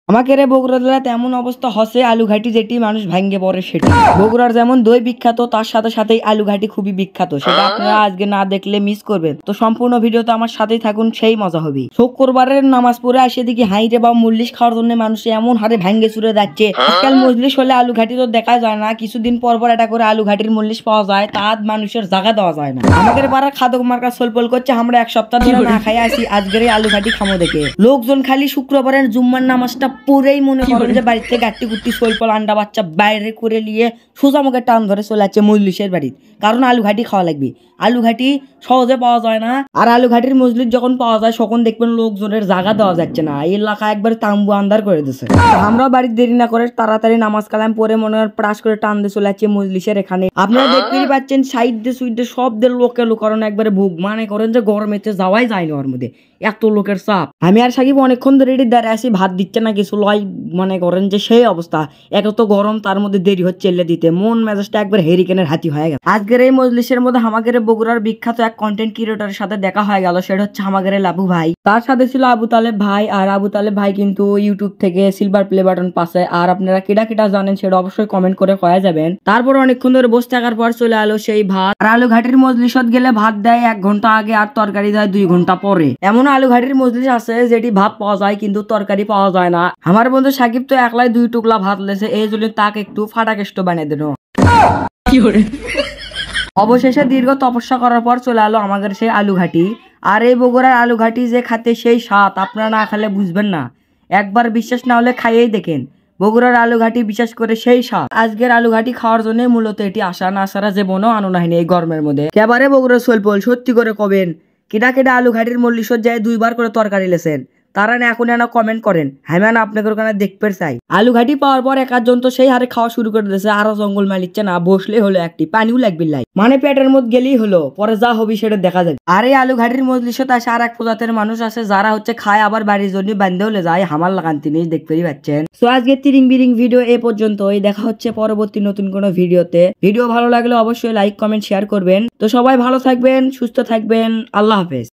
আমাকে রে বগুড়া জেলায় তেমন অবস্থা হসে আলুঘাটি যেটি মানুষ ভাঙ্গে পড়ে সেটি। বগুড়ার যেমন দই বিখ্যাত তার সাথে সাথেই আলুঘাটি খুবই বিখ্যাত, সেটা আপনারা আজকে না দেখলে মিস করবেন। তো সম্পূর্ণ ভিডিওতে আমার সাথেই থাকুন, সেই মজা হবে। শুক্রবারের নামাজ পড়ে আসে দেখি হাইরে বা মল্লিশ খাওয়ার জন্য মানুষ এমন হারে ভাঙ্গে চুরে যাচ্ছে। আজকাল মজলিস হলে আলুঘাটি তো দেখা যায় না, কিছুদিন পর পর এটা করে আলুঘাটির মল্লিশ পাওয়া যায়, তার মানুষের জায়গা দেওয়া যায় না। আমাদের পাড়ার খাদক মার্কা সোলপল করছে, আমরা এক সপ্তাহ ধরে না খাই আসি, আজকের এই আলুঘাটি খামো দেখে। লোকজন খালি শুক্রবারের জুম্মার নামাজটা পড়েই মনে করেন যে বাড়িতে গাট্টি গুট্টি সোলপল আন্ডা বাচ্চা বাইরে করে নিয়ে সোজা মুখে টান ধরে চলে যাচ্ছে মজলিসের বাড়ি, কারণ আলুঘাটি খাওয়া লাগবে। আলুঘাটি সহজে পাওয়া যায় না, আর আলুঘাটির মজলিস যখন পাওয়া যায় তখন দেখবেন লোকজনের জায়গা দেওয়া যাচ্ছে না, এই এলাকা একবার তাম্বু আন্দার করে দিচ্ছে। আমরাও বাড়ির দেরি না করে তাড়াতাড়ি নামাজ কালাম পরে মনে হয় প্রাস করে টান দিয়ে চলে যাচ্ছে মজলিসের এখানে। আপনারা দেখতেই পাচ্ছেন সাইড দিয়ে সুইড দিয়ে সব দিয়ে লোকে লোকারণ একবারে ভোগ, মানে করেন যে গরমেতে যাওয়াই যায় না, ওর মধ্যে এত লোকের চাপ। আমি আর সাকিব অনেকক্ষণ ধরে দাঁড়িয়ে আসি, ভাত দিচ্ছে না কিছু লয়, মনে করেন যে সেই অবস্থা। এত তো গরম, তার মধ্যে দেরি হচ্ছে এলে দিতে, মন মেজাজটা একবার হেরিকেনের হাতি হয়ে গেল। আজকের এই মজলিসের মধ্যে আমাদের বগুড়ার বিখ্যাত এক কন্টেন্ট ক্রিয়েটরের সাথে দেখা হয়ে গেল, সেটা হচ্ছে আমাদের লাবু ভাই। তার সাথে ছিল আবু তালেব ভাই, আর আবু তালেব ভাই কিন্তু ইউটিউব থেকে সিলভার প্লে বাটন পাশে। আর আপনারা কেটা কেটা জানেন সেটা অবশ্যই কমেন্ট করে কয়ে যাবেন। তারপর অনেকক্ষণ ধরে বসে থাকার পর চলে আলো সেই ভাত। আর আলুঘাটির মজলিসত গেলে ভাত দেয় 1 ঘন্টা আগে আর তরকারি দেয় 2 ঘন্টা পরে। এমন আলুঘাটির মজলিস আছে যেটি ভাত পাওয়া যায় কিন্তু তরকারি পাওয়া যায় না। আমার বন্ধু সাকিব তো একলাই 2 টুকলা ভাত লেছে, এই জন্য তাকে একটু ফাটাকেষ্ট বানিয়ে দিল। অবশেষে দীর্ঘ তপস্যা করার পর চলে আলো আমাদের সেই আলুঘাটি। আর এই বগুড়ার আলুঘাটি যে খাতে সেই স্বাদ, আপনারা না খেলে বুঝবেন না। একবার বিশ্বাস না হলে খাইয়েই দেখেন, বগুড়ার আলুঘাটি বিশেষ করে সেই স্বাদ। আজকের আলুঘাটি খাওয়ার জন্য মূলত এটি আসা, না সারা জীবনও আনো নাহিনি এই গরমের মধ্যে। এবারে বগুড়া সোলপল সত্যি করে কবেন কেটা কেটা আলুঘাটির মল্লিশত যায় 2 বার করে তরকারি লেছেন, তারা না এখন না কমেন্ট করেন, হ্যাঁ না আপনাদের ওখানে দেখতে চাই। আলুঘাটি পাওয়ার পর একজন তো সেই হারে খাওয়া শুরু করে দিয়েছে, আরো জঙ্গল মালিচ্ছে না, বসলেই হলো একটি পানিও লাগবে লাই, মানে পেটের মধ্যে গেলেই হলো, পরে যা হবি সেটা দেখা যাবে। আর এই আলুঘাটির মজলিসত আসে আর এক প্রজাতির মানুষ আছে যারা হচ্ছে খায় আবার বাড়ির জন্য বান্ধেও যায়, হামার লাগান তিনি দেখতেই পাচ্ছেন। তো আজকে তিরিং বিরিং ভিডিও এ পর্যন্তই, দেখা হচ্ছে পরবর্তী নতুন কোনো ভিডিওতে। ভিডিও ভালো লাগলে অবশ্যই লাইক কমেন্ট শেয়ার করবেন। তো সবাই ভালো থাকবেন, সুস্থ থাকবেন, আল্লাহ হাফেজ।